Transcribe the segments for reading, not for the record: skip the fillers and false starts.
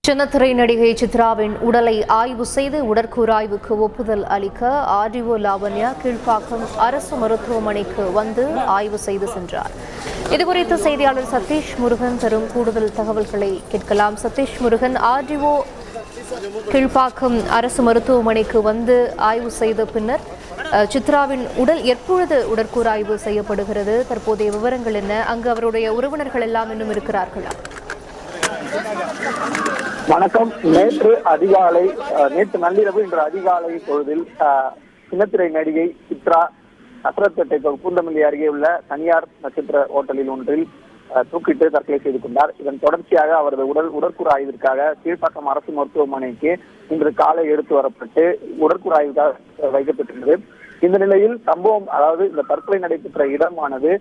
சின்னத்திரை நடிகை சித்ராவின் உடலை ஆய்வு செய்து உடற்கூறாய்வுக்கு ஒப்புதல் அளிக்க ஆர்டிஓ லாவண்யா கீழ்ப்பாக்கம் அரசு மருத்துவமனைக்கு வந்து ஆய்வு செய்து சென்றார். இதுகுறித்து செய்தியாளர் சதீஷ் முருகன் தரும் கூடுதல் தகவல்களை கேட்கலாம். சதீஷ் முருகன், ஆர்டிஓ கீழ்ப்பாக்கம் அரசு மருத்துவமனைக்கு வந்து ஆய்வு செய்த பின்னர் சித்ராவின் உடல் எப்பொழுது உடற்கூறாய்வு செய்யப்படுகிறது? தற்போதைய விவரங்கள் என்ன? அங்கு அவருடைய உறவினர்கள் எல்லாம் இன்னும் இருக்கிறார்களா? வணக்கம். நேற்று நள்ளிரவு இன்று அதிகாலை பொழுதில் சின்னத்திரை நடிகை சித்ரா நசரத்பேட்டை பூந்தமல்லி அருகே உள்ள தனியார் நட்சத்திர ஹோட்டலில் ஒன்றில் தூக்கிட்டு தற்கொலை செய்து கொண்டார். இதன் தொடர்ச்சியாக அவரது உடற்கூறு ஆய்விற்காக கீழ்ப்பாக்கம் அரசு மருத்துவமனைக்கு இன்று காலை எடுத்து வரப்பட்டு உடற்கூறு ஆய்வுக்காக வைக்கப்பட்டிருந்தது. இந்த நிலையில் சம்பவம், அதாவது இந்த தற்கொலை நடைபெற்ற இடமானது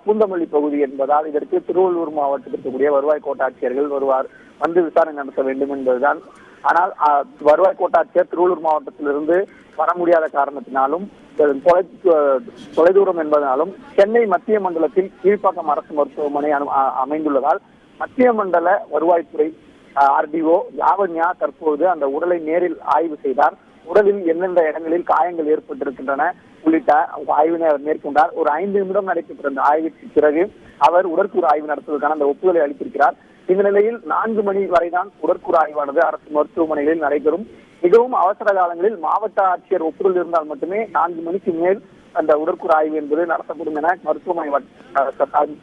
பூந்தமல்லி பகுதி என்பதால் இதற்கு திருவள்ளூர் மாவட்டத்திற்கு கூடிய வருவாய் கோட்டாட்சியர்கள் வந்து விசாரணை நடத்த வேண்டும் என்பதுதான். ஆனால் வருவாய் கோட்டாட்சியர் திருவள்ளூர் மாவட்டத்திலிருந்து வர முடியாத காரணத்தினாலும் தொலைதூரம் என்பதனாலும் சென்னை மத்திய மண்டலத்தில் கீழ்ப்பாக்கம் அரசு மருத்துவமனை அமைந்துள்ளதால் மத்திய மண்டல வருவாய்த்துறை ஆர்டிஓ லாவண்யா தற்போது அந்த உடலை நேரில் ஆய்வு செய்தார். உடலில் எந்தெந்த இடங்களில் காயங்கள் ஏற்பட்டிருக்கின்றன உள்ளிட்ட ஆய்வினை அவர் மேற்கொண்டார். ஒரு 5 நிமிடம் நடைபெற்ற அந்த ஆய்வுக்கு பிறகு அவர் உடற்கூறு ஆய்வு நடத்துவதற்கான அந்த ஒப்புதலை அளித்திருக்கிறார். இந்த நிலையில் 4 மணி வரைதான் உடற்கூறு ஆய்வானது அரசு மருத்துவமனைகளில் நடைபெறும். மிகவும் அவசர காலங்களில் மாவட்ட ஆட்சியர் ஒப்புதல் இருந்தால் மட்டுமே 4 மணிக்கு மேல் அந்த உடற்கூறு ஆய்வு என்பது நடத்தப்படும் என மருத்துவமனை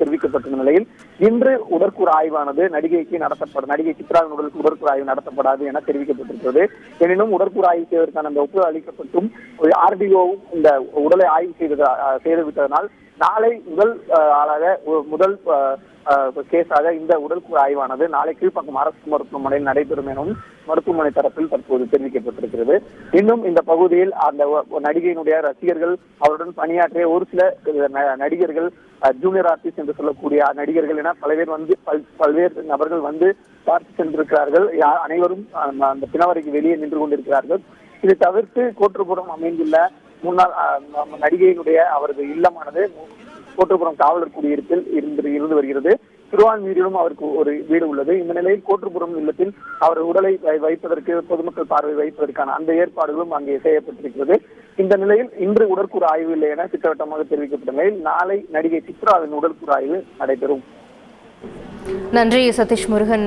தெரிவிக்கப்பட்டுள்ள நிலையில் இன்று உடற்கூறு ஆய்வானது நடிகை சித்ராவின் உடற்கூறு ஆய்வு நடத்தப்படாது என தெரிவிக்கப்பட்டிருக்கிறது. எனினும் உடற்கூறு ஆய்வு செய்வதற்கான அந்த ஒப்புதல் அளிக்கப்பட்டும் ஆர்டிஓவும் இந்த உடலை ஆய்வு செய்துவிட்டதனால் நாளை முதல் கேஸாக இந்த உடற்கூறு ஆய்வானது நாளை கீழ்ப்பாக்கம் அரசு மருத்துவமனையில் நடைபெறும் எனவும் மருத்துவமனை தரப்பில் தற்போது தெரிவிக்கப்பட்டிருக்கிறது. இன்னும் இந்த பகுதியில் அந்த நடிகையினுடைய ரசிகர்கள், அவருடன் பணியாற்றிய ஒரு சில நடிகர்கள், ஜூனியர் ஆர்டிஸ்ட் என்று சொல்லக்கூடிய நடிகர்கள் என பல்வேறு நபர்கள் வந்து பார்த்து சென்றிருக்கிறார்கள். அனைவரும் அந்த பிணவரைக்கு வெளியே நின்று கொண்டிருக்கிறார்கள். இதை தவிர்த்து கோட்டுப்புறம் அமைந்துள்ள முன்னாள் நடிகையினுடைய அவரது இல்லமானது கோட்டுப்புறம் காவலர் குடியிருப்பில் இருந்து வருகிறது. திருவான்மீரிலும் அவருக்கு ஒரு வீடு உள்ளது. இந்த நிலையில் கோட்டுப்புறம் இல்லத்தில் அவர் உடலை வைப்பதற்கு, பொதுமக்கள் பார்வை வைப்பதற்கான அந்த ஏற்பாடுகளும் அங்கே செய்யப்பட்டிருக்கிறது. இந்த நிலையில் இன்று உடற்கூறு ஆய்வு இல்லை என திட்டவட்டமாக தெரிவிக்கப்பட்ட நிலையில் நாளை நடிகை சித்ராவின் உடற்கூறு ஆய்வு நடைபெறும். நன்றி சதீஷ் முருகன்.